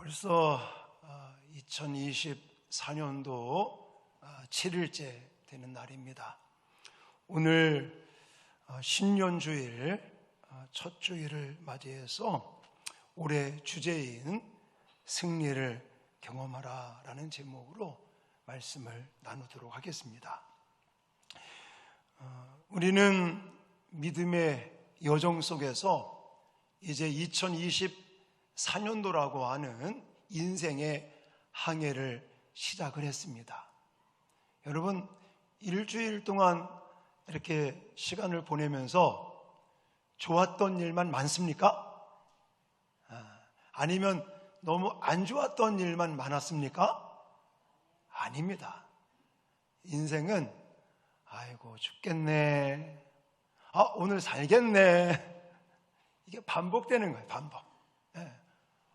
벌써 2024년도 7일째 되는 날입니다. 오늘 신년주일 첫 주일을 맞이해서 올해 주제인 승리를 경험하라 라는 제목으로 말씀을 나누도록 하겠습니다. 우리는 믿음의 여정 속에서 이제 2024년도라고 하는 인생의 항해를 시작을 했습니다. 여러분, 일주일 동안 이렇게 시간을 보내면서 좋았던 일만 많습니까? 아니면 너무 안 좋았던 일만 많았습니까? 아닙니다. 인생은 아이고 죽겠네, 오늘 살겠네, 이게 반복되는 거예요. 반복.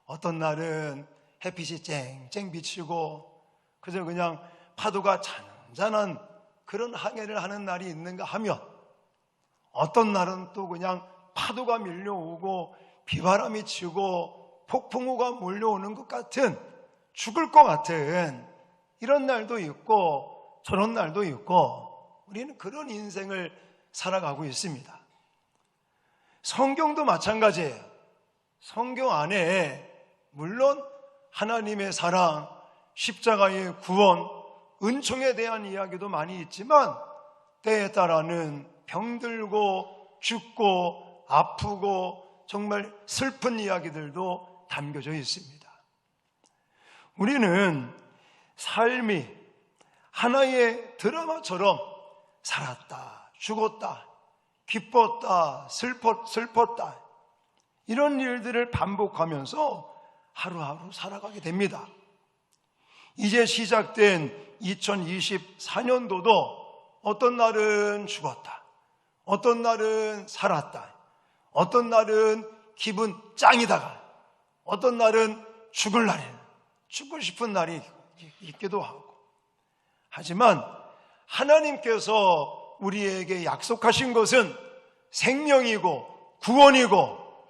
어떤 날은 햇빛이 쨍쨍 비치고 그저 그냥 파도가 잔잔한 그런 항해를 하는 날이 있는가 하면, 어떤 날은 또 그냥 파도가 밀려오고 비바람이 치고 폭풍우가 몰려오는 것 같은, 죽을 것 같은 이런 날도 있고 저런 날도 있고, 우리는 그런 인생을 살아가고 있습니다. 성경도 마찬가지예요. 성경 안에 물론 하나님의 사랑, 십자가의 구원, 은총에 대한 이야기도 많이 있지만 때에 따라는 병들고 죽고 아프고 정말 슬픈 이야기들도 담겨져 있습니다. 우리는 삶이 하나의 드라마처럼 살았다, 죽었다, 기뻤다, 슬펐다, 이런 일들을 반복하면서 하루하루 살아가게 됩니다. 이제 시작된 2024년도도 어떤 날은 죽었다, 어떤 날은 살았다, 어떤 날은 기분 짱이다가 어떤 날은 죽을 날이에요. 죽고 싶은 날이 있기도 하고. 하지만 하나님께서 우리에게 약속하신 것은 생명이고 구원이고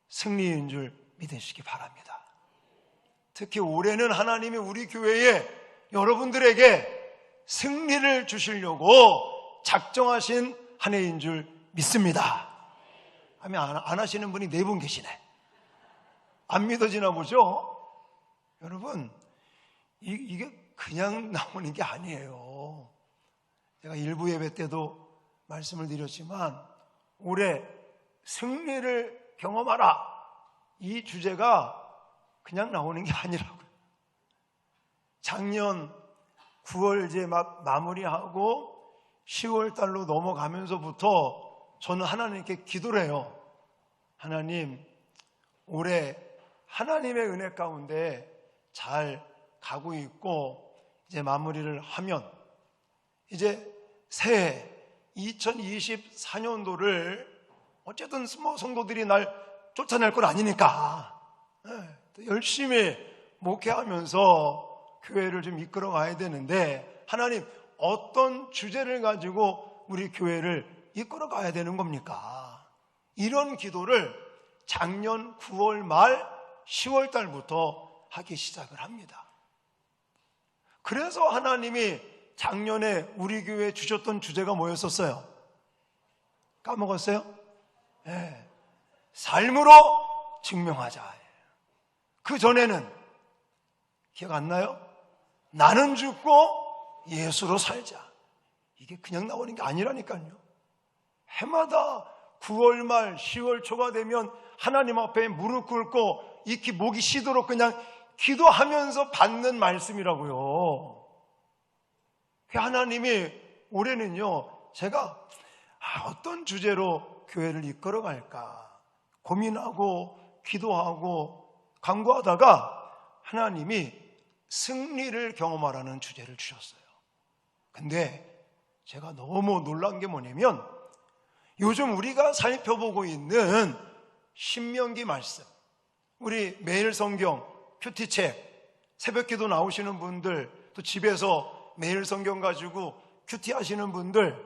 승리인 줄 믿으시기 바랍니다. 특히 올해는 하나님이 우리 교회에 여러분들에게 승리를 주시려고 작정하신 한 해인 줄 믿습니다. 하면 안 하시는 분이 4분 계시네. 안 믿어지나 보죠? 여러분, 이게 그냥 나오는 게 아니에요. 제가 일부 예배 때도 말씀을 드렸지만 올해 승리를 경험하라, 이 주제가 그냥 나오는 게 아니라고요. 작년 9월 이제 막 마무리하고 10월 달로 넘어가면서부터 저는 하나님께 기도를 해요. 하나님, 올해 하나님의 은혜 가운데 잘 가고 있고 이제 마무리를 하면 이제 새해 2024년도를 어쨌든 성도들이 날 쫓아낼 건 아니니까 열심히 목회하면서 교회를 좀 이끌어 가야 되는데, 하나님 어떤 주제를 가지고 우리 교회를 이끌어 가야 되는 겁니까? 이런 기도를 작년 9월 말 10월 달부터 하기 시작을 합니다. 그래서 하나님이 작년에 우리 교회에 주셨던 주제가 뭐였었어요? 까먹었어요? 네. 삶으로 증명하자. 그 전에는 기억 안 나요? 나는 죽고 예수로 살자. 이게 그냥 나오는 게 아니라니까요. 해마다 9월 말 10월 초가 되면 하나님 앞에 무릎 꿇고 익히 목이 쉬도록 그냥 기도하면서 받는 말씀이라고요. 하나님이 올해는요, 제가 어떤 주제로 교회를 이끌어 갈까 고민하고 기도하고 간구하다가 하나님이 승리를 경험하라는 주제를 주셨어요. 근데 제가 너무 놀란 게 뭐냐면, 요즘 우리가 살펴보고 있는 신명기 말씀, 우리 매일 성경, 큐티책, 새벽기도 나오시는 분들, 또 집에서 매일 성경 가지고 큐티 하시는 분들,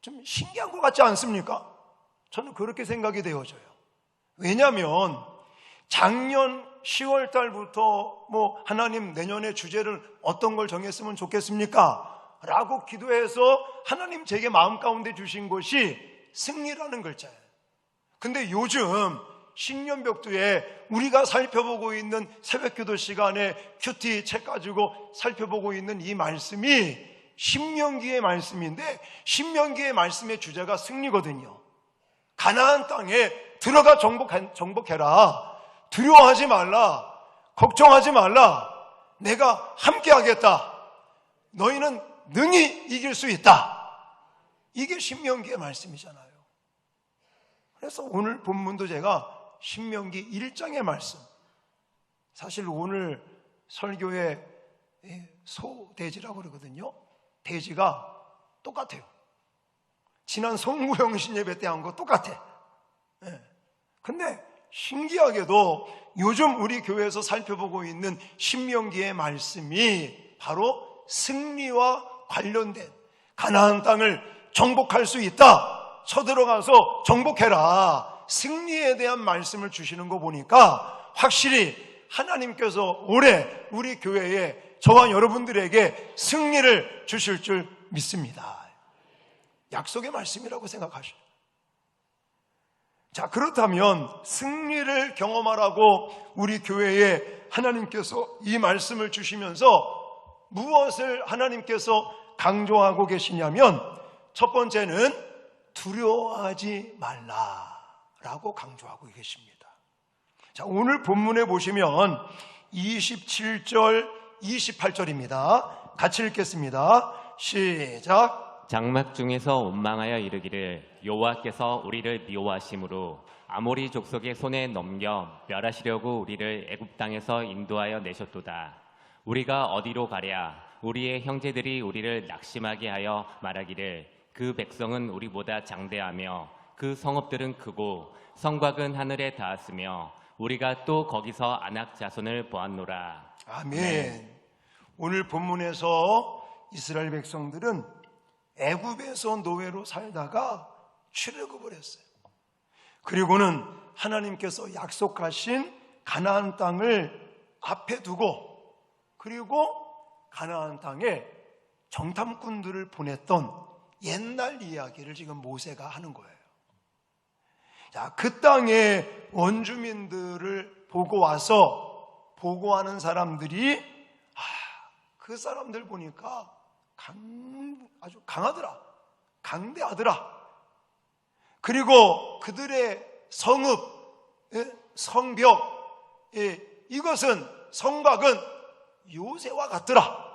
좀 신기한 것 같지 않습니까? 저는 그렇게 생각이 되어져요. 왜냐하면 작년 10월 달부터 하나님 내년에 주제를 어떤 걸 정했으면 좋겠습니까? 라고 기도해서 하나님 제게 마음 가운데 주신 것이 승리라는 글자예요. 근데 요즘 신년벽두에 우리가 살펴보고 있는 새벽기도 시간에 큐티 책 가지고 살펴보고 있는 이 말씀이 신명기의 말씀인데, 신명기의 말씀의 주제가 승리거든요. 가나안 땅에 들어가 정복해라. 두려워하지 말라. 걱정하지 말라. 내가 함께하겠다. 너희는 능히 이길 수 있다. 이게 신명기의 말씀이잖아요. 그래서 오늘 본문도 제가 신명기 1장의 말씀, 사실 오늘 설교의 소대지라고 그러거든요. 대지가 똑같아요. 지난 성구영신 예배 때 한 거 똑같아. 근데 신기하게도 요즘 우리 교회에서 살펴보고 있는 신명기의 말씀이 바로 승리와 관련된, 가나안 땅을 정복할 수 있다, 쳐들어가서 정복해라, 승리에 대한 말씀을 주시는 거 보니까 확실히 하나님께서 올해 우리 교회에 저와 여러분들에게 승리를 주실 줄 믿습니다. 약속의 말씀이라고 생각하시죠. 자, 그렇다면 승리를 경험하라고 우리 교회에 하나님께서 이 말씀을 주시면서 무엇을 하나님께서 강조하고 계시냐면, 첫 번째는 두려워하지 말라라고 강조하고 계십니다. 자, 오늘 본문에 보시면 27절, 28절입니다. 같이 읽겠습니다. 시작. 장막 중에서 원망하여 이르기를 여호와께서 우리를 미워하심으로 아모리 족속의 손에 넘겨 멸하시려고 우리를 애굽 땅에서 인도하여 내셨도다. 우리가 어디로 가랴? 우리의 형제들이 우리를 낙심하게 하여 말하기를 그 백성은 우리보다 장대하며 그 성읍들은 크고 성곽은 하늘에 닿았으며 우리가 또 거기서 아낙 자손을 보았노라. 아멘. 오늘 본문에서 이스라엘 백성들은 애굽에서 노예로 살다가 출애굽을 했어요. 그리고는 하나님께서 약속하신 가나안 땅을 앞에 두고, 그리고 가나안 땅에 정탐꾼들을 보냈던 옛날 이야기를 지금 모세가 하는 거예요. 자, 그 땅의 원주민들을 보고 와서 보고하는 사람들이 그 사람들 보니까 아주 강하더라, 강대하더라. 그리고 그들의 성읍, 성벽, 이것은 성곽은 요새와 같더라.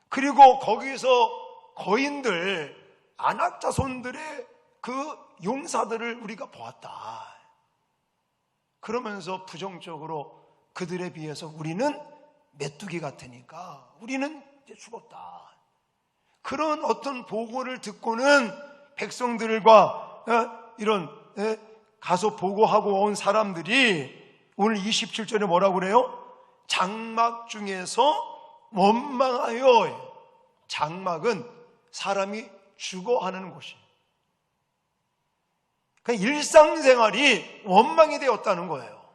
그리고 거기서 거인들, 아낙 자손들의 그 용사들을 우리가 보았다. 그러면서 부정적으로 그들에 비해서 우리는 메뚜기 같으니까 우리는 이제 죽었다. 그런 어떤 보고를 듣고는 백성들과 이런 가서 보고하고 온 사람들이 오늘 27절에 뭐라고 그래요? 장막 중에서 원망하여. 장막은 사람이 죽어하는 곳이에요. 그러니까 일상생활이 원망이 되었다는 거예요.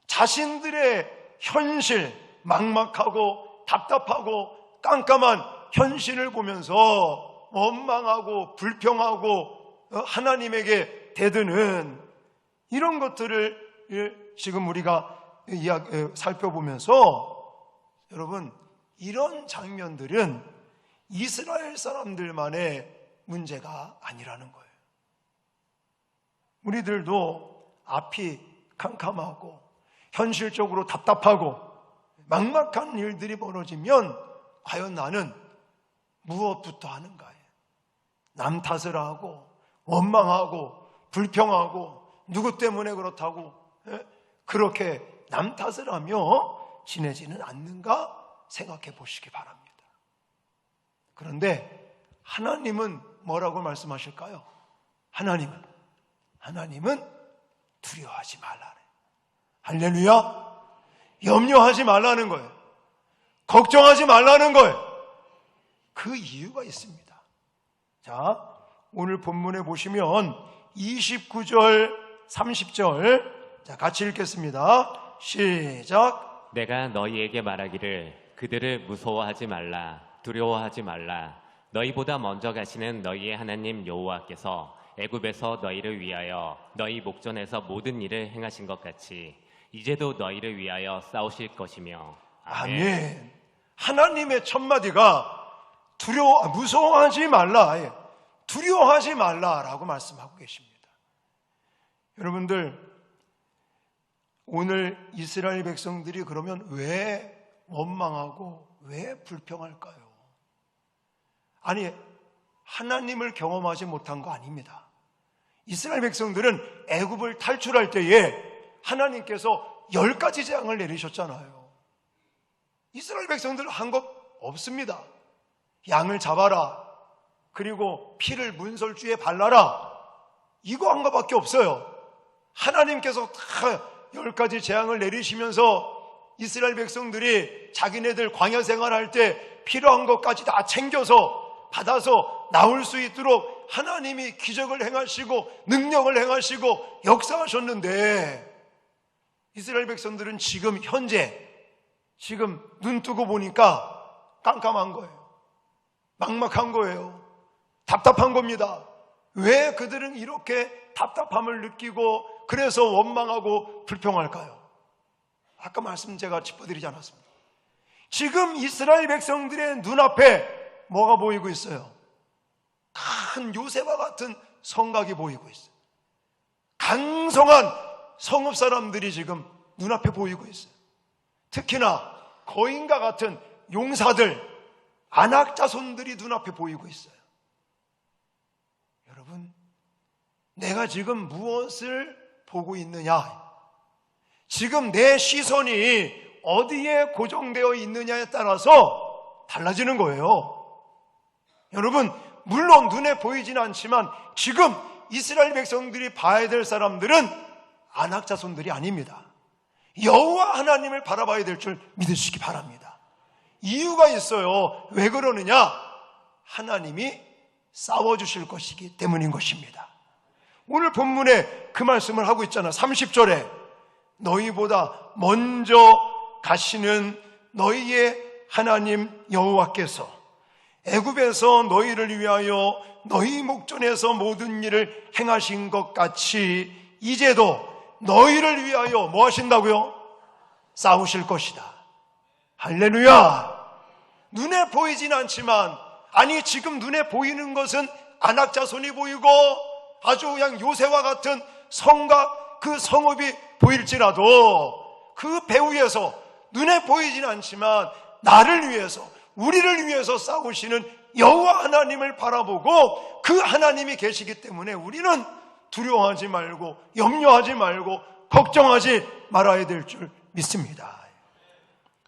자신들의 현실, 막막하고 답답하고 깜깜한 현실을 보면서 원망하고 불평하고 하나님에게 대드는 이런 것들을 지금 우리가 살펴보면서, 여러분, 이런 장면들은 이스라엘 사람들만의 문제가 아니라는 거예요. 우리들도 앞이 캄캄하고 현실적으로 답답하고 막막한 일들이 벌어지면 과연 나는 무엇부터 하는가요? 남 탓을 하고 원망하고 불평하고 누구 때문에 그렇다고 그렇게 남 탓을 하며 지내지는 않는가 생각해 보시기 바랍니다. 그런데 하나님은 뭐라고 말씀하실까요? 하나님은 두려워하지 말라네. 할렐루야. 염려하지 말라는 거예요. 걱정하지 말라는 거예요. 그 이유가 있습니다. 자, 오늘 본문에 보시면 29절 30절. 자, 같이 읽겠습니다. 시작. 내가 너희에게 말하기를 그들을 무서워하지 말라, 두려워하지 말라. 너희보다 먼저 가시는 너희의 하나님 여호와께서 애굽에서 너희를 위하여 너희 목전에서 모든 일을 행하신 것 같이 이제도 너희를 위하여 싸우실 것이며. 아멘. 아멘. 하나님의 첫 마디가 무서워하지 말라, 두려워하지 말라라고 말씀하고 계십니다. 여러분들, 오늘 이스라엘 백성들이 그러면 왜 원망하고 왜 불평할까요? 아니, 하나님을 경험하지 못한 거 아닙니다. 이스라엘 백성들은 애굽을 탈출할 때에 하나님께서 10가지 재앙을 내리셨잖아요. 이스라엘 백성들은 한 것 없습니다. 양을 잡아라, 그리고 피를 문설주에 발라라, 이거 한 것밖에 없어요. 하나님께서 다 10가지 재앙을 내리시면서 이스라엘 백성들이 자기네들 광야 생활할 때 필요한 것까지 다 챙겨서 받아서 나올 수 있도록 하나님이 기적을 행하시고 능력을 행하시고 역사하셨는데, 이스라엘 백성들은 지금 현재 눈 뜨고 보니까 깜깜한 거예요. 막막한 거예요. 답답한 겁니다. 왜 그들은 이렇게 답답함을 느끼고 그래서 원망하고 불평할까요? 아까 말씀 제가 짚어드리지 않았습니다. 지금 이스라엘 백성들의 눈앞에 뭐가 보이고 있어요? 큰 요새와 같은 성곽이 보이고 있어요. 강성한 성읍 사람들이 지금 눈앞에 보이고 있어요. 특히나 거인과 같은 용사들, 안악 자손들이 눈앞에 보이고 있어요. 여러분, 내가 지금 무엇을 보고 있느냐, 지금 내 시선이 어디에 고정되어 있느냐에 따라서 달라지는 거예요. 여러분, 물론 눈에 보이지는 않지만 지금 이스라엘 백성들이 봐야 될 사람들은 안악 자손들이 아닙니다. 여호와 하나님을 바라봐야 될 줄 믿으시기 바랍니다. 이유가 있어요. 왜 그러느냐? 하나님이 싸워주실 것이기 때문인 것입니다. 오늘 본문에 그 말씀을 하고 있잖아. 30절에 너희보다 먼저 가시는 너희의 하나님 여호와께서 애굽에서 너희를 위하여 너희 목전에서 모든 일을 행하신 것 같이 이제도 너희를 위하여 뭐 하신다고요? 싸우실 것이다. 할렐루야. 눈에 보이진 않지만, 아니 지금 눈에 보이는 것은 안악 자손이 보이고 아주 그냥 요새와 같은 성곽, 그 성읍이 보일지라도 그 배후에서 눈에 보이진 않지만 나를 위해서, 우리를 위해서 싸우시는 여호와 하나님을 바라보고 그 하나님이 계시기 때문에 우리는 두려워하지 말고 염려하지 말고 걱정하지 말아야 될 줄 믿습니다.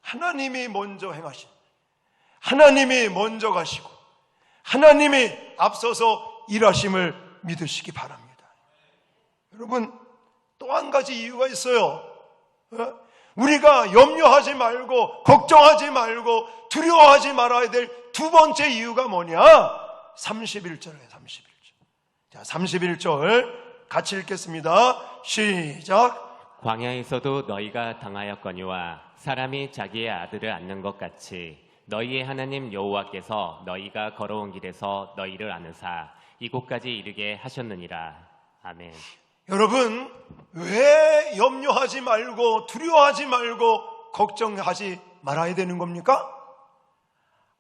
하나님이 먼저 행하신, 하나님이 먼저 가시고 하나님이 앞서서 일하심을 믿으시기 바랍니다. 여러분, 또 한 가지 이유가 있어요. 우리가 염려하지 말고 걱정하지 말고 두려워하지 말아야 될 두 번째 이유가 뭐냐? 31절이에요. 31절. 자, 31절 같이 읽겠습니다. 시작. 광야에서도 너희가 당하였거니와 사람이 자기의 아들을 안는 것 같이 너희의 하나님 여호와께서 너희가 걸어온 길에서 너희를 안으사 이곳까지 이르게 하셨느니라. 아멘. 여러분, 왜 염려하지 말고 두려워하지 말고 걱정하지 말아야 되는 겁니까?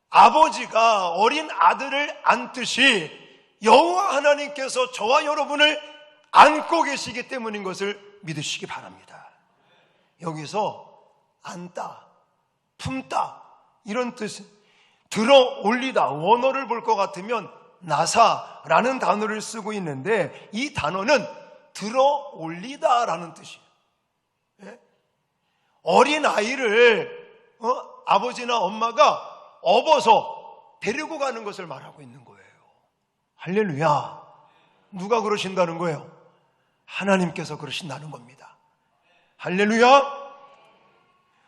아버지가 어린 아들을 안듯이 여호와 하나님께서 저와 여러분을 안고 계시기 때문인 것을 믿으시기 바랍니다. 여기서 안다, 품다 이런 뜻, 들어 올리다, 원어를 볼 것 같으면 나사라는 단어를 쓰고 있는데 이 단어는 들어 올리다라는 뜻이에요. 예? 어린 아이를 아버지나 엄마가 업어서 데리고 가는 것을 말하고 있는 거예요. 할렐루야. 누가 그러신다는 거예요? 하나님께서 그러신다는 겁니다. 할렐루야.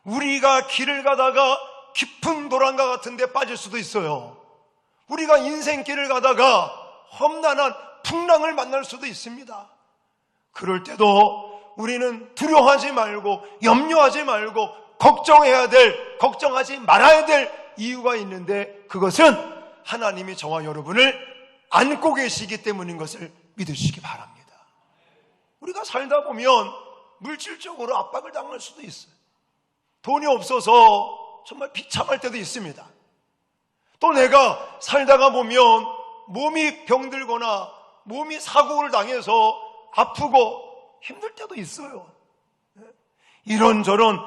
우리가 길을 가다가 깊은 도랑가 같은 데 빠질 수도 있어요. 우리가 인생길을 가다가 험난한 풍랑을 만날 수도 있습니다. 그럴 때도 우리는 두려워하지 말고 염려하지 말고 걱정하지 말아야 될 이유가 있는데, 그것은 하나님이 저와 여러분을 안고 계시기 때문인 것을 믿으시기 바랍니다. 우리가 살다 보면 물질적으로 압박을 당할 수도 있어요. 돈이 없어서 정말 비참할 때도 있습니다. 또 내가 살다가 보면 몸이 병들거나 몸이 사고를 당해서 아프고 힘들 때도 있어요. 이런저런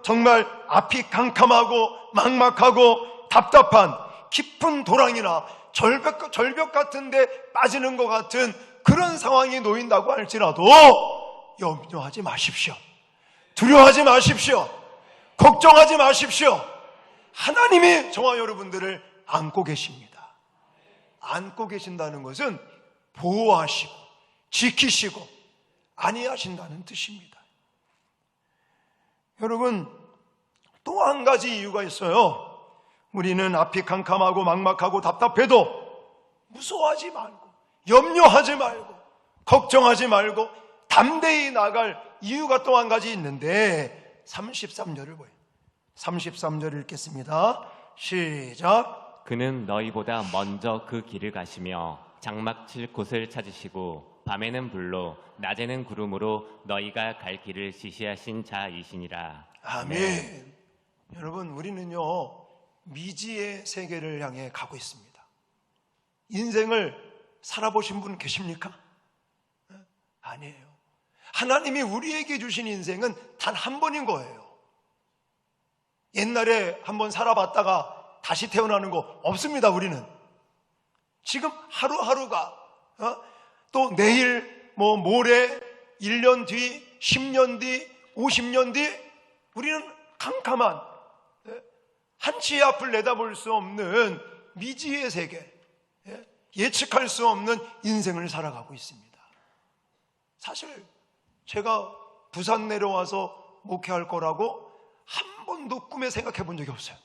정말 앞이 캄캄하고 막막하고 답답한 깊은 도랑이나 절벽 같은 데 빠지는 것 같은 그런 상황이 놓인다고 할지라도 염려하지 마십시오. 두려워하지 마십시오. 걱정하지 마십시오. 하나님이 저와 여러분들을 안고 계십니다. 안고 계신다는 것은 보호하시고 지키시고 안위하신다는 뜻입니다. 여러분, 또 한 가지 이유가 있어요. 우리는 앞이 캄캄하고 막막하고 답답해도 무서워하지 말고 염려하지 말고 걱정하지 말고 담대히 나갈 이유가 또 한 가지 있는데 33절을 보여요. 33절 읽겠습니다. 시작. 그는 너희보다 먼저 그 길을 가시며 장막 칠 곳을 찾으시고 밤에는 불로 낮에는 구름으로 너희가 갈 길을 지시하신 자이시니라. 아멘. 네. 여러분, 우리는요 미지의 세계를 향해 가고 있습니다. 인생을 살아보신 분 계십니까? 아니에요. 하나님이 우리에게 주신 인생은 단 한 번인 거예요. 옛날에 한번 살아봤다가 다시 태어나는 거 없습니다. 우리는 지금 하루하루가 또 내일 모레 1년 뒤 10년 뒤 50년 뒤 우리는 캄캄한 한치의 앞을 내다볼 수 없는 미지의 세계, 예측할 수 없는 인생을 살아가고 있습니다. 사실 제가 부산 내려와서 목회할 거라고 한 번도 꿈에 생각해 본 적이 없어요.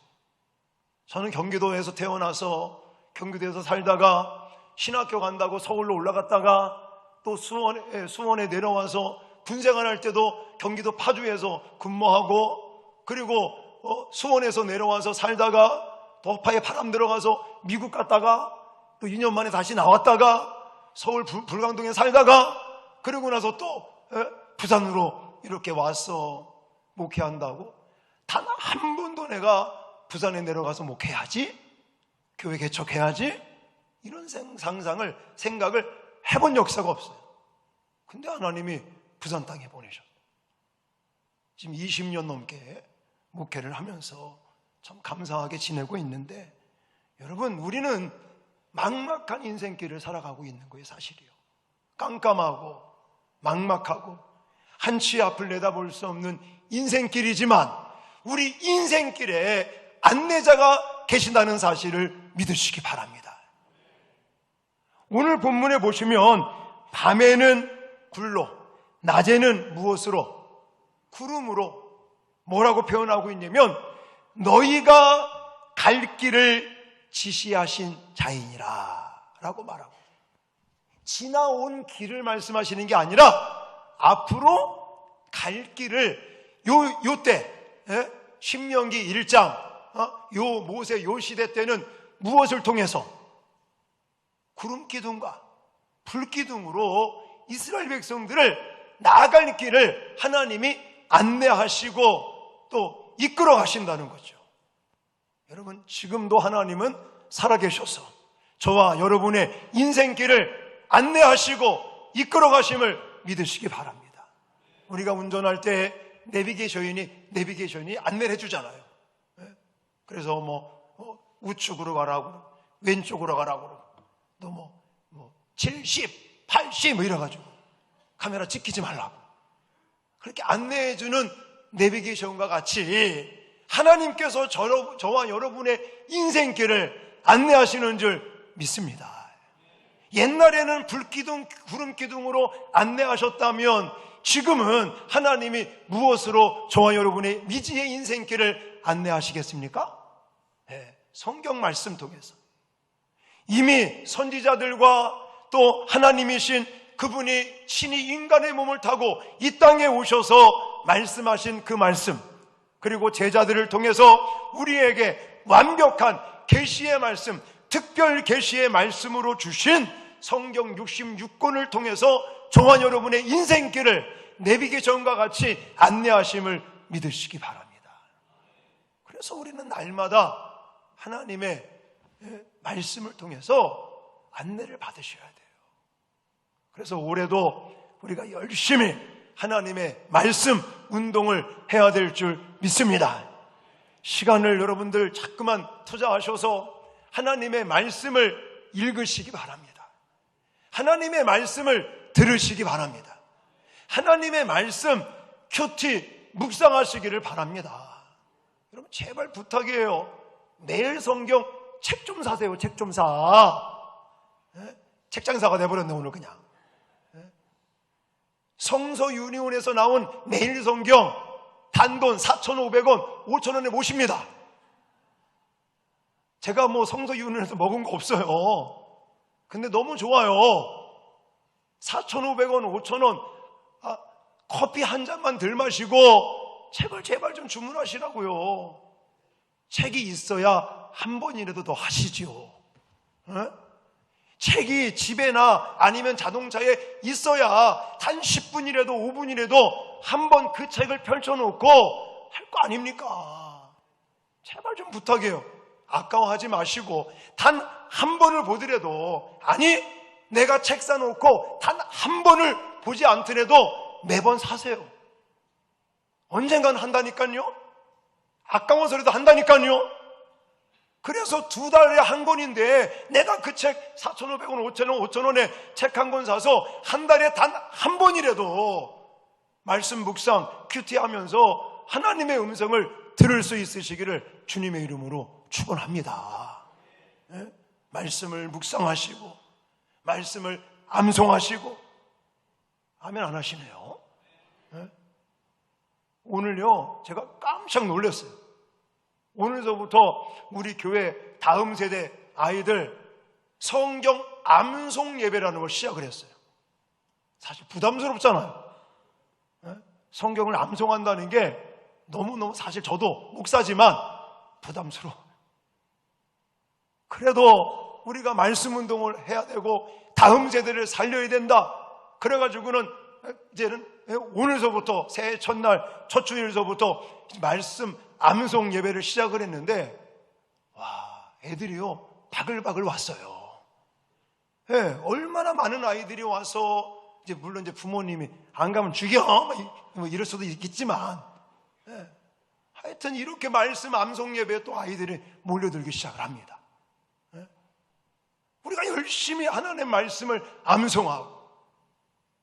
저는 경기도에서 태어나서 경기도에서 살다가 신학교 간다고 서울로 올라갔다가 또 수원에 내려와서 군생활 할 때도 경기도 파주에서 근무하고, 그리고 수원에서 내려와서 살다가 도파에 바람 들어가서 미국 갔다가 또 2년 만에 다시 나왔다가 서울 불광동에 살다가 그러고 나서 또 부산으로 이렇게 와서 목회한다고, 단 한 번도 내가 부산에 내려가서 목회해야지, 교회 개척해야지, 이런 생각을 해본 역사가 없어요. 근데 하나님이 부산 땅에 보내셨어요. 지금 20년 넘게 목회를 하면서 참 감사하게 지내고 있는데, 여러분, 우리는 막막한 인생길을 살아가고 있는 거예요. 사실이요. 깜깜하고 막막하고 한치 앞을 내다볼 수 없는 인생길이지만 우리 인생길에 안내자가 계신다는 사실을 믿으시기 바랍니다. 오늘 본문에 보시면 밤에는 불로 낮에는 무엇으로? 구름으로 뭐라고 표현하고 있냐면 너희가 갈 길을 지시하신 자이니라 라고 말하고, 지나온 길을 말씀하시는 게 아니라 앞으로 갈 길을 요때 신명기 1장 요 모세 요 시대 때는 무엇을 통해서? 구름기둥과 불기둥으로 이스라엘 백성들을 나아갈 길을 하나님이 안내하시고 또 이끌어 가신다는 거죠. 여러분, 지금도 하나님은 살아계셔서 저와 여러분의 인생길을 안내하시고 이끌어 가심을 믿으시기 바랍니다. 우리가 운전할 때 내비게이션이 안내를 해주잖아요. 그래서 우측으로 가라고, 왼쪽으로 가라고, 또 70, 80 이래가지고 카메라 찍히지 말라고 그렇게 안내해주는 내비게이션과 같이 하나님께서 저와 여러분의 인생길을 안내하시는 줄 믿습니다. 옛날에는 불기둥, 구름기둥으로 안내하셨다면 지금은 하나님이 무엇으로 저와 여러분의 미지의 인생길을 안내하시겠습니까? 네, 성경 말씀 통해서 이미 선지자들과 또 하나님이신 그분이 친히 인간의 몸을 타고 이 땅에 오셔서 말씀하신 그 말씀, 그리고 제자들을 통해서 우리에게 완벽한 계시의 말씀, 특별 계시의 말씀으로 주신 성경 66권을 통해서 저와 여러분의 인생길을 내비게이션과 같이 안내하심을 믿으시기 바랍니다. 그래서 우리는 날마다 하나님의 말씀을 통해서 안내를 받으셔야 돼요. 그래서 올해도 우리가 열심히 하나님의 말씀 운동을 해야 될 줄 믿습니다. 시간을 여러분들 자꾸만 투자하셔서 하나님의 말씀을 읽으시기 바랍니다. 하나님의 말씀을 들으시기 바랍니다. 하나님의 말씀 큐티 묵상하시기를 바랍니다. 여러분 제발 부탁이에요. 매일 성경 책 좀 사세요. 책 좀 사. 책장사가 돼버렸네 오늘 그냥. 성서 유니온에서 나온 매일 성경 단돈 4,500원, 5,000원에 모십니다. 제가 뭐 성서 유니온에서 먹은 거 없어요. 근데 너무 좋아요. 4,500원, 5,000원 커피 한 잔만 덜 마시고 책을 제발 좀 주문하시라고요. 책이 있어야 한 번이라도 더 하시지요. 책이 집에나 아니면 자동차에 있어야 단 10분이라도 5분이라도 한 번 그 책을 펼쳐놓고 할 거 아닙니까? 제발 좀 부탁해요. 아까워하지 마시고 단 한 번을 보더라도, 아니 내가 책 사놓고 단 한 번을 보지 않더라도 매번 사세요. 언젠간 한다니까요. 아까워서라도 한다니까요. 그래서 2달에 한 권인데 내가 그 책 4,500원, 5,000원, 5,000원에 책 한 권 사서 한 달에 단 한 번이라도 말씀 묵상, 큐티하면서 하나님의 음성을 들을 수 있으시기를 주님의 이름으로 축원합니다. 네? 말씀을 묵상하시고 말씀을 암송하시고. 아멘 안 하시네요. 네? 오늘요 제가 깜짝 놀랐어요. 오늘서부터 우리 교회 다음 세대 아이들 성경 암송 예배라는 걸 시작을 했어요. 사실 부담스럽잖아요. 성경을 암송한다는 게 너무너무, 사실 저도 목사지만 부담스러워. 그래도 우리가 말씀 운동을 해야 되고 다음 세대를 살려야 된다. 그래가지고는 이제는 오늘서부터 새해 첫날 첫 주일서부터 말씀 암송 예배를 시작을 했는데, 와, 애들이요 바글바글 왔어요. 네, 얼마나 많은 아이들이 와서, 이제 물론 이제 부모님이 안 가면 죽여 뭐 이럴 수도 있겠지만, 네, 하여튼 이렇게 말씀 암송 예배에 또 아이들이 몰려들기 시작을 합니다. 네? 우리가 열심히 하나님의 말씀을 암송하고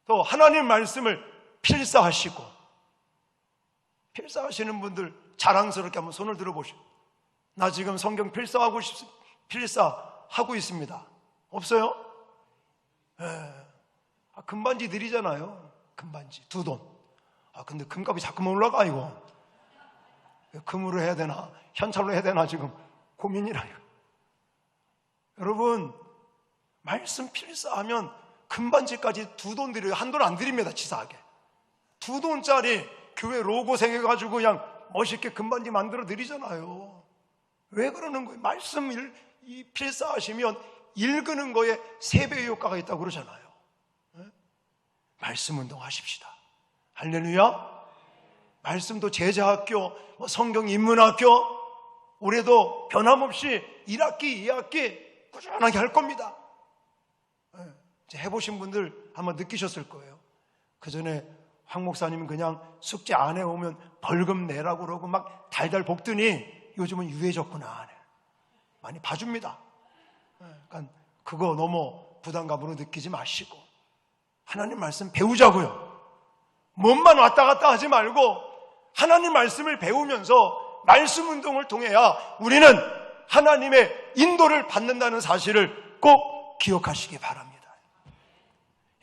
또 하나님의 말씀을 필사하시고, 필사하시는 분들 자랑스럽게 한번 손을 들어보시오. 나 지금 성경 필사하고 있습니다. 없어요? 금반지 드리잖아요. 금반지 2돈. 근데 금값이 자꾸만 올라가. 이거 금으로 해야 되나 현찰로 해야 되나 지금 고민이라. 여러분 말씀 필사하면 금반지까지 2돈 드려요. 1돈 안 드립니다. 치사하게 2돈짜리 교회 로고 생겨가지고 그냥 멋있게 금반지 만들어 드리잖아요. 왜 그러는 거예요? 말씀 필사하시면 읽는 거에 3배의 효과가 있다고 그러잖아요. 네? 말씀 운동 하십시다. 할렐루야. 말씀도 제자학교, 성경 인문학교 올해도 변함없이 1학기, 2학기 꾸준하게 할 겁니다. 네. 이제 해보신 분들 아마 느끼셨을 거예요. 그 전에 황 목사님은 그냥 숙제 안 해오면 벌금 내라고 그러고 막 달달 볶더니 요즘은 유해졌구나. 많이 봐줍니다. 그러니까 그거 너무 부담감으로 느끼지 마시고 하나님 말씀 배우자고요. 몸만 왔다 갔다 하지 말고 하나님 말씀을 배우면서 말씀 운동을 통해야 우리는 하나님의 인도를 받는다는 사실을 꼭 기억하시기 바랍니다.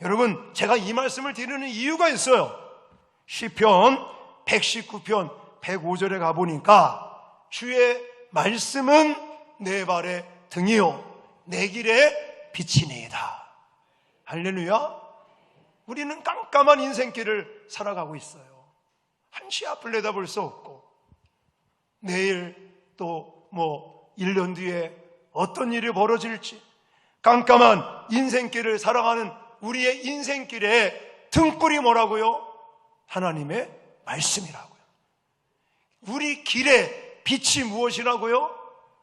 여러분 제가 이 말씀을 드리는 이유가 있어요. 시편 119편 105절에 가보니까 주의 말씀은 내 발의 등이요 내 길의 빛이니이다. 할렐루야. 우리는 깜깜한 인생길을 살아가고 있어요. 한치 앞을 내다볼 수 없고, 내일 또 1년 뒤에 어떤 일이 벌어질지, 깜깜한 인생길을 살아가는 우리의 인생길에 등불이 뭐라고요? 하나님의 말씀이라고요. 우리 길의 빛이 무엇이라고요?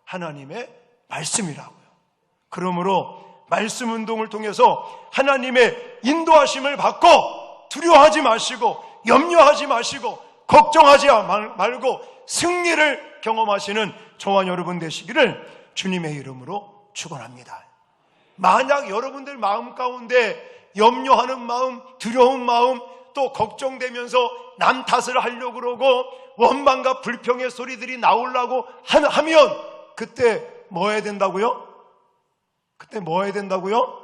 하나님의 말씀이라고요. 그러므로 말씀 운동을 통해서 하나님의 인도하심을 받고 두려워하지 마시고 염려하지 마시고 걱정하지 말고 승리를 경험하시는 저와 여러분 되시기를 주님의 이름으로 축원합니다. 만약 여러분들 마음 가운데 염려하는 마음, 두려운 마음, 또 걱정되면서 남 탓을 하려고 그러고 원망과 불평의 소리들이 나오려고 하면 그때 뭐 해야 된다고요? 그때 뭐 해야 된다고요?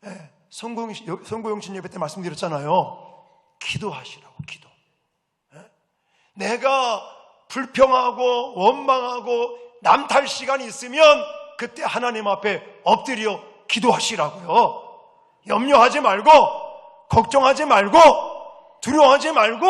네, 송구영신 예배 때 말씀드렸잖아요. 기도하시라고, 기도. 네? 내가 불평하고 원망하고 남탈 시간이 있으면 그때 하나님 앞에 엎드려 기도하시라고요. 염려하지 말고 걱정하지 말고 두려워하지 말고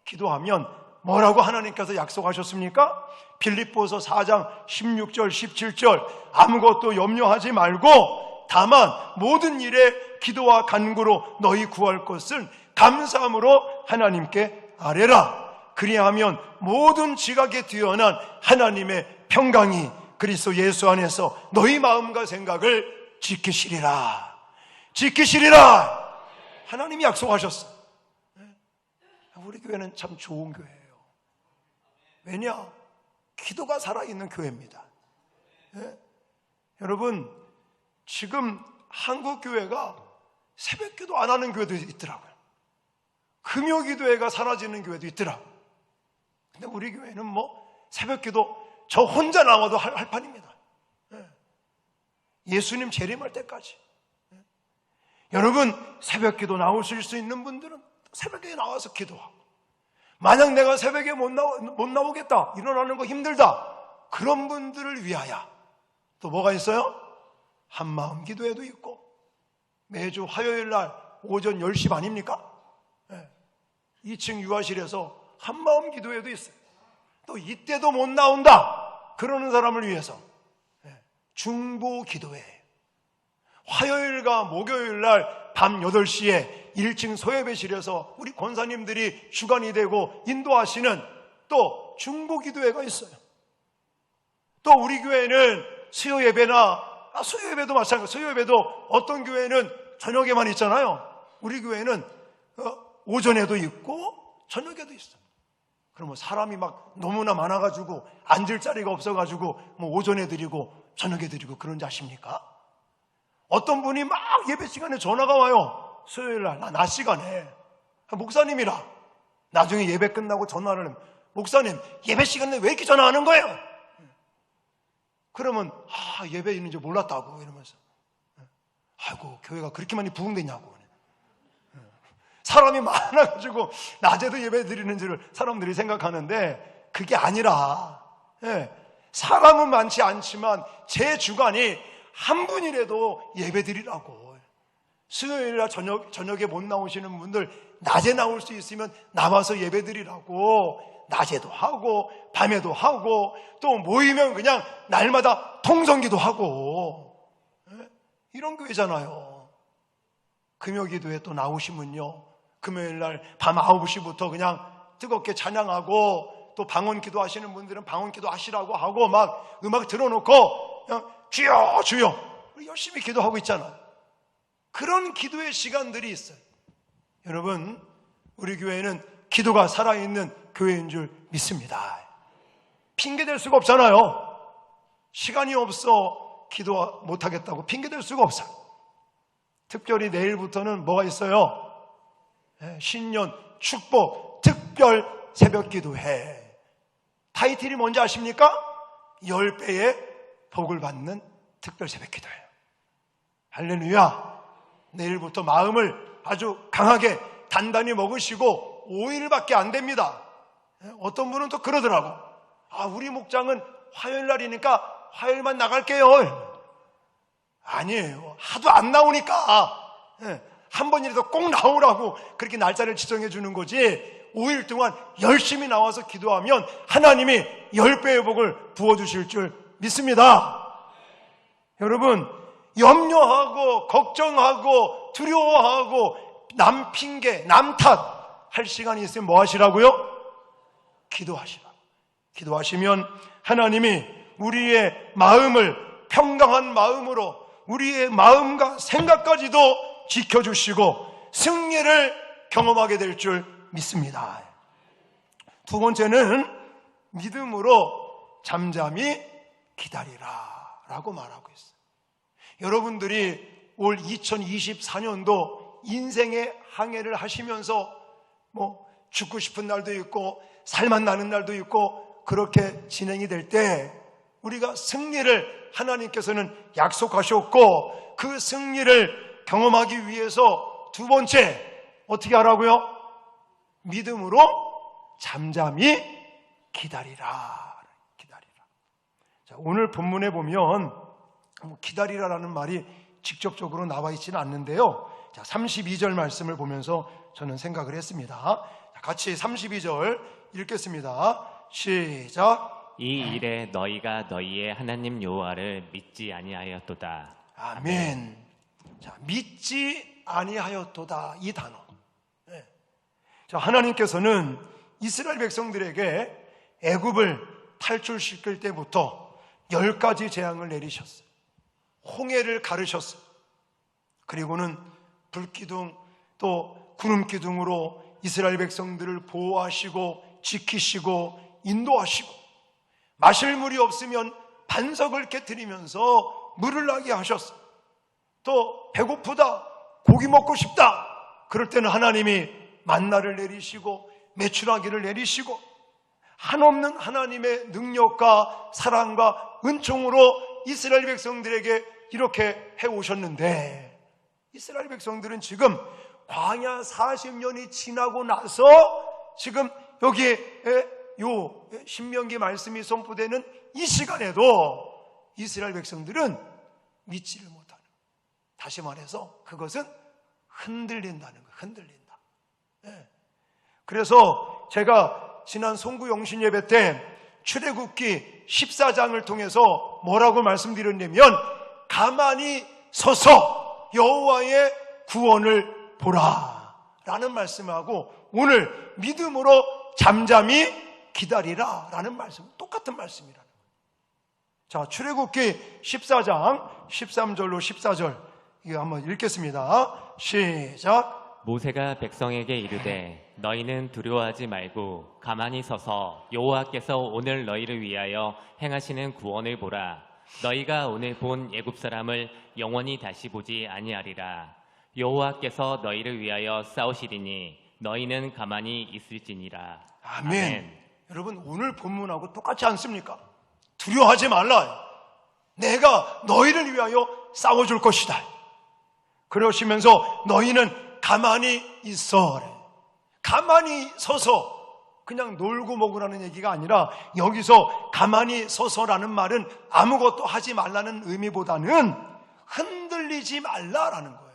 기도하면 뭐라고 하나님께서 약속하셨습니까? 빌립보서 4장 16절 17절 아무것도 염려하지 말고 다만 모든 일에 기도와 간구로 너희 구할 것은 감사함으로 하나님께 아뢰라. 그리하면 모든 지각에 뛰어난 하나님의 평강이 그리스도 예수 안에서 너희 마음과 생각을 지키시리라. 지키시리라. 하나님이 약속하셨어. 우리 교회는 참 좋은 교회예요. 왜냐? 기도가 살아있는 교회입니다. 네? 여러분, 지금 한국 교회가 새벽 기도 안 하는 교회도 있더라고요. 금요 기도회가 사라지는 교회도 있더라고요. 근데 우리 교회는 새벽 기도 저 혼자 나와도 할 판입니다. 네. 예수님 재림할 때까지. 네. 여러분, 새벽 기도 나오실 수 있는 분들은 새벽에 나와서 기도하고, 만약 내가 새벽에 못 나오겠다, 일어나는 거 힘들다, 그런 분들을 위하여 또 뭐가 있어요? 한마음 기도회도 있고, 매주 화요일 날 오전 10시 반입니까? 네. 2층 유아실에서 한마음 기도회도 있어요. 또 이때도 못 나온다 그러는 사람을 위해서 중보 기도회, 화요일과 목요일 날 밤 8시에 1층 소예배실에서 우리 권사님들이 주관이 되고 인도하시는 또 중보 기도회가 있어요. 또 우리 교회는 수요 예배도 마찬가지예요. 수요 예배도 어떤 교회는 저녁에만 있잖아요. 우리 교회는 오전에도 있고 저녁에도 있어요. 그러면 사람이 막 너무나 많아가지고 앉을 자리가 없어가지고 오전에 드리고 저녁에 드리고 그런지 아십니까? 어떤 분이 막 예배 시간에 전화가 와요. 수요일 날 낮 시간에 목사님이라 나중에 예배 끝나고 전화를 하면 목사님 예배 시간에 왜 이렇게 전화하는 거예요? 그러면 예배 있는지 몰랐다고 이러면서 아이고 교회가 그렇게 많이 부흥되냐고, 사람이 많아가지고 낮에도 예배 드리는 줄 사람들이 생각하는데 그게 아니라 사람은 많지 않지만 제 주관이 한 분이라도 예배 드리라고. 수요일날 저녁에 못 나오시는 분들 낮에 나올 수 있으면 나와서 예배 드리라고. 낮에도 하고 밤에도 하고 또 모이면 그냥 날마다 통성기도 하고 이런 교회잖아요. 금요기도에 또 나오시면요, 금요일날 밤 9시부터 그냥 뜨겁게 찬양하고 또 방언기도 하시는 분들은 방언기도 하시라고 하고 막 음악 틀어놓고 그냥 주여 주여 열심히 기도하고 있잖아요. 그런 기도의 시간들이 있어요. 여러분, 우리 교회는 기도가 살아있는 교회인 줄 믿습니다. 핑계댈 수가 없잖아요. 시간이 없어 기도 못하겠다고 핑계댈 수가 없어요. 특별히 내일부터는 뭐가 있어요? 신년 축복 특별 새벽 기도회. 타이틀이 뭔지 아십니까? 10배의 복을 받는 특별 새벽 기도예요. 할렐루야. 내일부터 마음을 아주 강하게 단단히 먹으시고 5일밖에 안 됩니다. 어떤 분은 또 그러더라고. 우리 목장은 화요일 날이니까 화요일만 나갈게요. 아니에요. 하도 안 나오니까 한 번이라도 꼭 나오라고 그렇게 날짜를 지정해 주는 거지, 5일 동안 열심히 나와서 기도하면 하나님이 10배의 복을 부어주실 줄 믿습니다. 여러분, 염려하고 걱정하고 두려워하고 남 핑계, 남 탓 할 시간이 있으면 뭐 하시라고요? 기도하시라고. 기도하시면 하나님이 우리의 마음을 평강한 마음으로 우리의 마음과 생각까지도 지켜주시고 승리를 경험하게 될 줄 믿습니다. 두 번째는 믿음으로 잠잠히 기다리라 라고 말하고 있어요. 여러분들이 올 2024년도 인생의 항해를 하시면서 죽고 싶은 날도 있고 살만 나는 날도 있고 그렇게 진행이 될 때 우리가 승리를 하나님께서는 약속하셨고 그 승리를 경험하기 위해서 두 번째 어떻게 하라고요? 믿음으로 잠잠히 기다리라. 자, 오늘 본문에 보면 기다리라라는 말이 직접적으로 나와 있지는 않는데요. 자, 32절 말씀을 보면서 저는 생각을 했습니다. 자, 같이 32절 읽겠습니다. 시작. 이 일에 너희가 너희의 하나님 여호와를 믿지 아니하였도다. 아멘. 자, 믿지 아니하였도다 이 단어. 네. 자, 하나님께서는 이스라엘 백성들에게 애굽을 탈출시킬 때부터 10가지 재앙을 내리셨어요. 홍해를 가르셨어요. 그리고는 불기둥 또 구름기둥으로 이스라엘 백성들을 보호하시고 지키시고 인도하시고 마실 물이 없으면 반석을 깨뜨리면서 물을 나게 하셨어요. 또 배고프다, 고기 먹고 싶다, 그럴 때는 하나님이 만나를 내리시고 메추라기를 내리시고 한없는 하나님의 능력과 사랑과 은총으로 이스라엘 백성들에게 이렇게 해오셨는데 이스라엘 백성들은 지금 광야 40년이 지나고 나서 지금 여기에 요 신명기 말씀이 선포되는 이 시간에도 이스라엘 백성들은 믿지를 못하는 거예요. 다시 말해서 그것은 흔들린다는 거예요. 흔들린다. 네. 그래서 제가 지난 송구 영신 예배 때 출애굽기 14장을 통해서 뭐라고 말씀드렸냐면 가만히 서서 여호와의 구원을 보라 라는 말씀하고 오늘 믿음으로 잠잠히 기다리라 라는 말씀, 똑같은 말씀이라는 거예요. 자, 출애굽기 14장 13절로 14절 이거 한번 읽겠습니다. 시작. 모세가 백성에게 이르되 너희는 두려워하지 말고 가만히 서서 여호와께서 오늘 너희를 위하여 행하시는 구원을 보라. 너희가 오늘 본 애굽 사람을 영원히 다시 보지 아니하리라. 여호와께서 너희를 위하여 싸우시리니 너희는 가만히 있을지니라. 아멘. 여러분, 오늘 본문하고 똑같지 않습니까? 두려워하지 말라. 내가 너희를 위하여 싸워줄 것이다. 그러시면서 너희는 가만히 있어. 가만히 서서 그냥 놀고 먹으라는 얘기가 아니라 여기서 가만히 서서라는 말은 아무것도 하지 말라는 의미보다는 흔들리지 말라라는 거예요.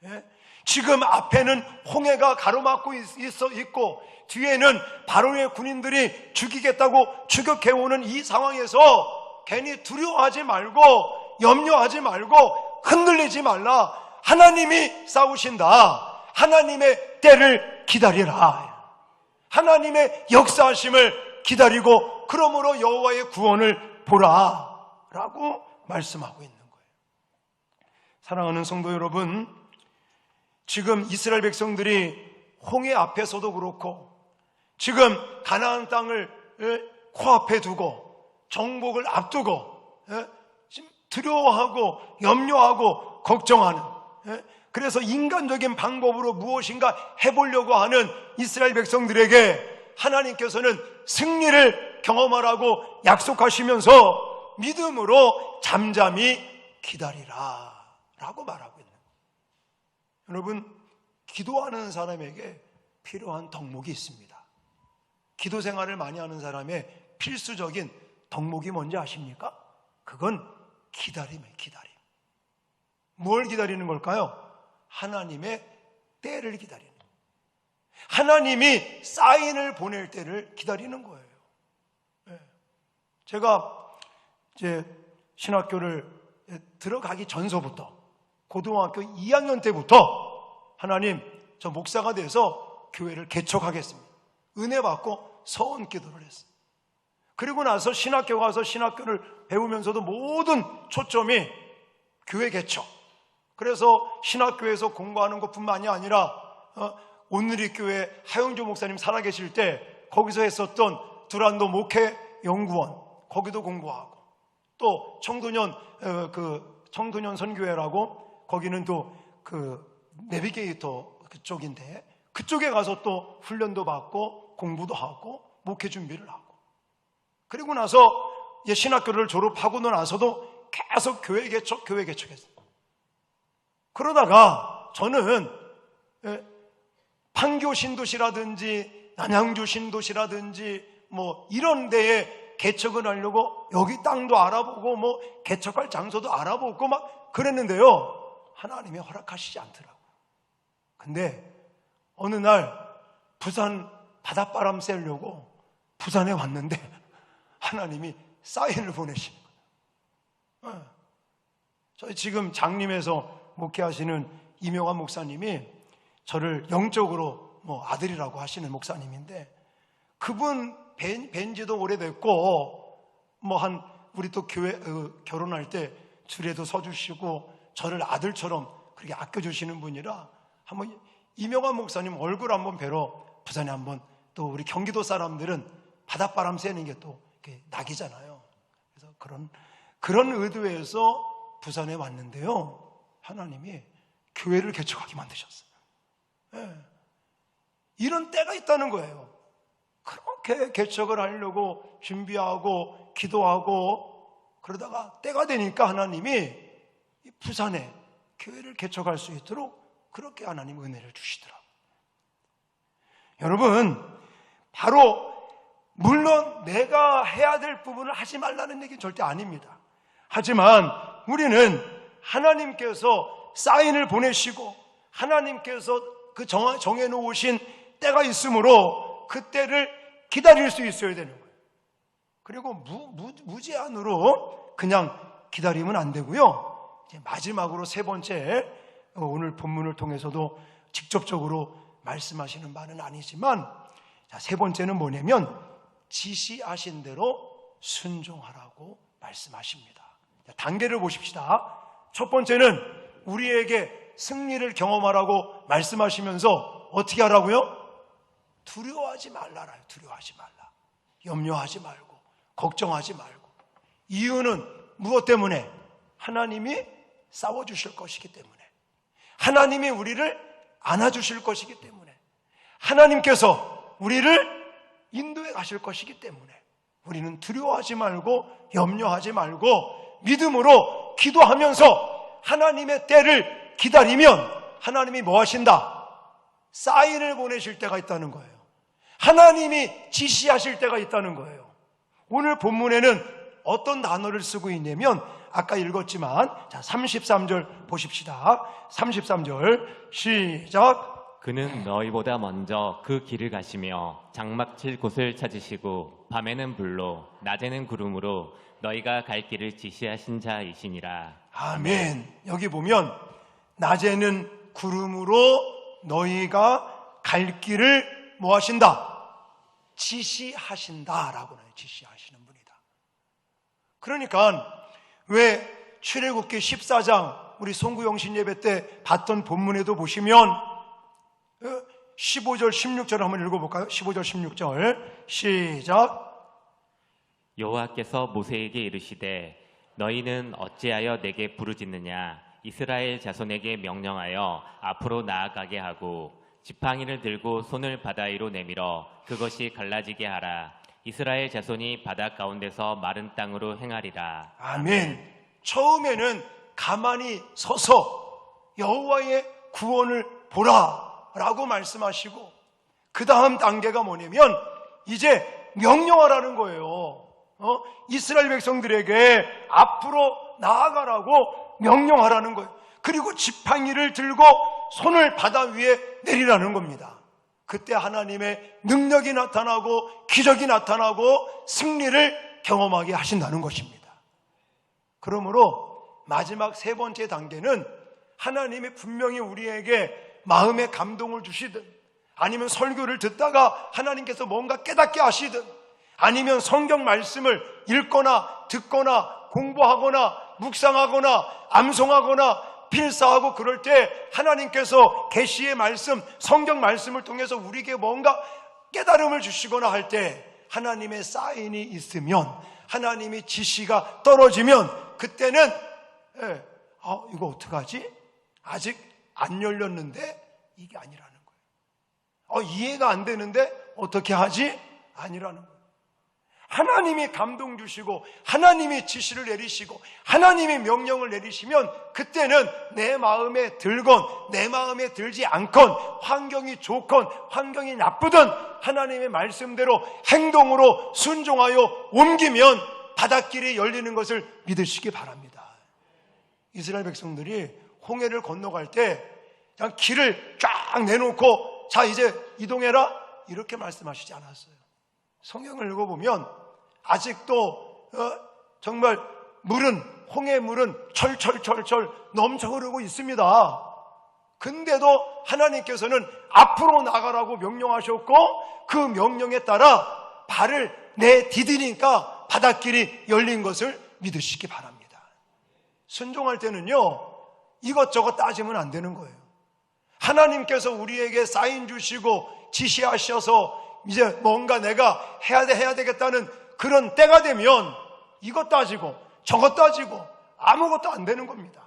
예? 지금 앞에는 홍해가 가로막고 있고 뒤에는 바로의 군인들이 죽이겠다고 추격해오는 이 상황에서 괜히 두려워하지 말고 염려하지 말고 흔들리지 말라. 하나님이 싸우신다. 하나님의 때를 기다리라. 하나님의 역사하심을 기다리고 그러므로 여호와의 구원을 보라 라고 말씀하고 있는 거예요. 사랑하는 성도 여러분, 지금 이스라엘 백성들이 홍해 앞에서도 그렇고 지금 가나안 땅을 코앞에 두고 정복을 앞두고 지금 두려워하고 염려하고 걱정하는, 그래서 인간적인 방법으로 무엇인가 해보려고 하는 이스라엘 백성들에게 하나님께서는 승리를 경험하라고 약속하시면서 믿음으로 잠잠히 기다리라 라고 말하고 있는 거예요. 여러분, 기도하는 사람에게 필요한 덕목이 있습니다. 기도 생활을 많이 하는 사람의 필수적인 덕목이 뭔지 아십니까? 그건 기다림이에요. 기다림. 뭘 기다리는 걸까요? 하나님의 때를 기다리는 거예요. 하나님이 사인을 보낼 때를 기다리는 거예요. 제가 이제 신학교를 들어가기 전서부터 고등학교 2학년 때부터 하나님, 저 목사가 돼서 교회를 개척하겠습니다. 은혜 받고 서원 기도를 했어요. 그리고 나서 신학교 가서 신학교를 배우면서도 모든 초점이 교회 개척. 그래서 신학교에서 공부하는 것뿐만이 아니라 오늘의 교회 하영조 목사님 살아계실 때 거기서 했었던 두란노 목회 연구원 거기도 공부하고, 또 청소년 선교회라고 거기는 또 내비게이터 그쪽인데 그쪽에 가서 또 훈련도 받고 공부도 하고 목회 준비를 하고, 그리고 나서 신학교를 졸업하고 나서도 계속 교회 개척했어요. 그러다가 저는 판교 신도시라든지 남양주 신도시라든지 뭐 이런 데에 개척을 하려고 여기 땅도 알아보고 개척할 장소도 알아보고 막 그랬는데요, 하나님이 허락하시지 않더라고요. 근데 어느 날 부산 바닷바람 쐬려고 부산에 왔는데 하나님이 사인을 보내신 거예요. 저희 지금 장림에서 목회하시는 이명환 목사님이 저를 영적으로 아들이라고 하시는 목사님인데, 그분 뵌지도 오래됐고 우리 또 교회 결혼할 때 주례도 서주시고 저를 아들처럼 그렇게 아껴주시는 분이라 한번 이명환 목사님 얼굴 한번 뵈러 부산에 한번, 또 우리 경기도 사람들은 바닷바람 쐬는 게 또 낙이잖아요. 그래서 그런 의도에서 부산에 왔는데요, 하나님이 교회를 개척하게 만드셨어요. 이런 때가 있다는 거예요. 그렇게 개척을 하려고 준비하고 기도하고 그러다가 때가 되니까 하나님이 부산에 교회를 개척할 수 있도록 그렇게 하나님 은혜를 주시더라고요. 여러분, 바로 물론 내가 해야 될 부분을 하지 말라는 얘기는 절대 아닙니다. 하지만 우리는 하나님께서 사인을 보내시고 하나님께서 그 정해놓으신 때가 있으므로 그 때를 기다릴 수 있어야 되는 거예요. 그리고 무제한으로 그냥 기다리면 안 되고요. 이제 마지막으로 세 번째, 오늘 본문을 통해서도 직접적으로 말씀하시는 바는 아니지만, 세 번째는 뭐냐면 지시하신 대로 순종하라고 말씀하십니다. 단계를 보십시다. 첫 번째는 우리에게 승리를 경험하라고 말씀하시면서 어떻게 하라고요? 두려워하지 말라라요. 두려워하지 말라. 염려하지 말고 걱정하지 말고. 이유는 무엇 때문에? 하나님이 싸워주실 것이기 때문에, 하나님이 우리를 안아주실 것이기 때문에, 하나님께서 우리를 인도해 가실 것이기 때문에 우리는 두려워하지 말고 염려하지 말고 믿음으로 기도하면서 하나님의 때를 기다리면 하나님이 뭐 하신다? 사인을 보내실 때가 있다는 거예요. 하나님이 지시하실 때가 있다는 거예요. 오늘 본문에는 어떤 단어를 쓰고 있냐면 아까 읽었지만 33절 보십시다. 33절 시작. 그는 너희보다 먼저 그 길을 가시며 장막 칠 곳을 찾으시고 밤에는 불로 낮에는 구름으로 너희가 갈 길을 지시하신 자이시니라. 아멘. 여기 보면 낮에는 구름으로 너희가 갈 길을 뭐 하신다? 지시하신다라고 해요. 지시하시는 분이다. 그러니까 왜 출애굽기 14장 우리 송구영신 예배 때 봤던 본문에도 보시면 15절 16절을 한번 읽어볼까요? 15절 16절 시작. 여호와께서 모세에게 이르시되 너희는 어찌하여 내게 부르짖느냐? 이스라엘 자손에게 명령하여 앞으로 나아가게 하고 지팡이를 들고 손을 바다 위로 내밀어 그것이 갈라지게 하라. 이스라엘 자손이 바다 가운데서 마른 땅으로 행하리라. 아멘. 처음에는 가만히 서서 여호와의 구원을 보라 라고 말씀하시고, 그 다음 단계가 뭐냐면 이제 명령하라는 거예요. 이스라엘 백성들에게 앞으로 나아가라고 명령하라는 거예요. 그리고 지팡이를 들고 손을 바다 위에 내리라는 겁니다. 그때 하나님의 능력이 나타나고 기적이 나타나고 승리를 경험하게 하신다는 것입니다. 그러므로 마지막 세 번째 단계는 하나님이 분명히 우리에게 마음의 감동을 주시든, 아니면 설교를 듣다가 하나님께서 뭔가 깨닫게 하시든, 아니면 성경 말씀을 읽거나 듣거나 공부하거나 묵상하거나 암송하거나 필사하고 그럴 때 하나님께서 계시의 말씀, 성경 말씀을 통해서 우리에게 뭔가 깨달음을 주시거나 할 때 하나님의 사인이 있으면, 하나님의 지시가 떨어지면 그때는 이거 어떡하지? 아직 안 열렸는데 이게 아니라는 거예요. 이해가 안 되는데 어떻게 하지? 아니라는 거예요. 하나님이 감동 주시고 하나님이 지시를 내리시고 하나님이 명령을 내리시면 그때는 내 마음에 들건 내 마음에 들지 않건, 환경이 좋건 환경이 나쁘든 하나님의 말씀대로 행동으로 순종하여 옮기면 바닷길이 열리는 것을 믿으시기 바랍니다. 이스라엘 백성들이 홍해를 건너갈 때 그냥 길을 쫙 내놓고 자 이제 이동해라 이렇게 말씀하시지 않았어요. 성경을 읽어보면 아직도 정말 홍해 물은 철철철철 넘쳐 흐르고 있습니다. 근데도 하나님께서는 앞으로 나가라고 명령하셨고 그 명령에 따라 발을 내디디니까 바닷길이 열린 것을 믿으시기 바랍니다. 순종할 때는요, 이것저것 따지면 안 되는 거예요. 하나님께서 우리에게 사인 주시고 지시하셔서 이제 뭔가 내가 해야 되겠다는 그런 때가 되면 이것 따지고 저것 따지고 아무것도 안 되는 겁니다.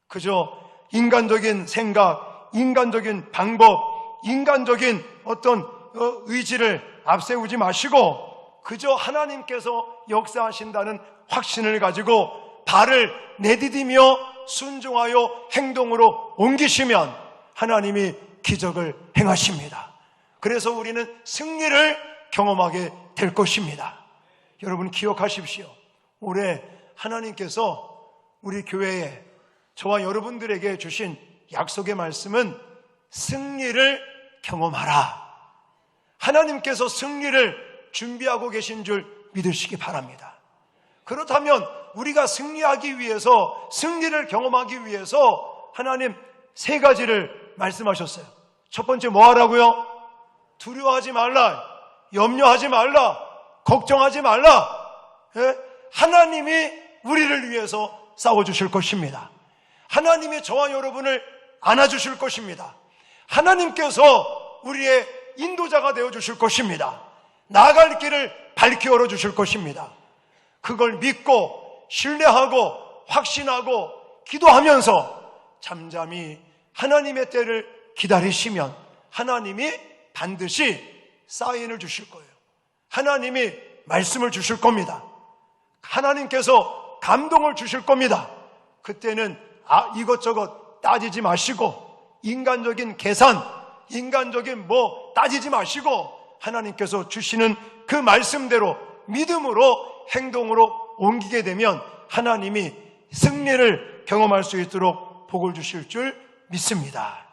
그저 인간적인 생각, 인간적인 방법, 인간적인 어떤 의지를 앞세우지 마시고 그저 하나님께서 역사하신다는 확신을 가지고 발을 내디디며 순종하여 행동으로 옮기시면 하나님이 기적을 행하십니다. 그래서 우리는 승리를 경험하게 될 것입니다. 여러분 기억하십시오. 올해 하나님께서 우리 교회에 저와 여러분들에게 주신 약속의 말씀은 승리를 경험하라. 하나님께서 승리를 준비하고 계신 줄 믿으시기 바랍니다. 그렇다면 우리가 승리하기 위해서, 승리를 경험하기 위해서 하나님 세 가지를 말씀하셨어요. 첫 번째 뭐 하라고요? 두려워하지 말라, 염려하지 말라, 걱정하지 말라. 하나님이 우리를 위해서 싸워주실 것입니다. 하나님이 저와 여러분을 안아주실 것입니다. 하나님께서 우리의 인도자가 되어주실 것입니다. 나아갈 길을 밝히 열어주실 것입니다. 그걸 믿고 신뢰하고 확신하고 기도하면서 잠잠히 하나님의 때를 기다리시면 하나님이 반드시 사인을 주실 거예요. 하나님이 말씀을 주실 겁니다. 하나님께서 감동을 주실 겁니다. 그때는 이것저것 따지지 마시고 인간적인 계산, 인간적인 뭐 따지지 마시고 하나님께서 주시는 그 말씀대로 믿음으로 행동으로 옮기게 되면 하나님이 승리를 경험할 수 있도록 복을 주실 줄 믿습니다.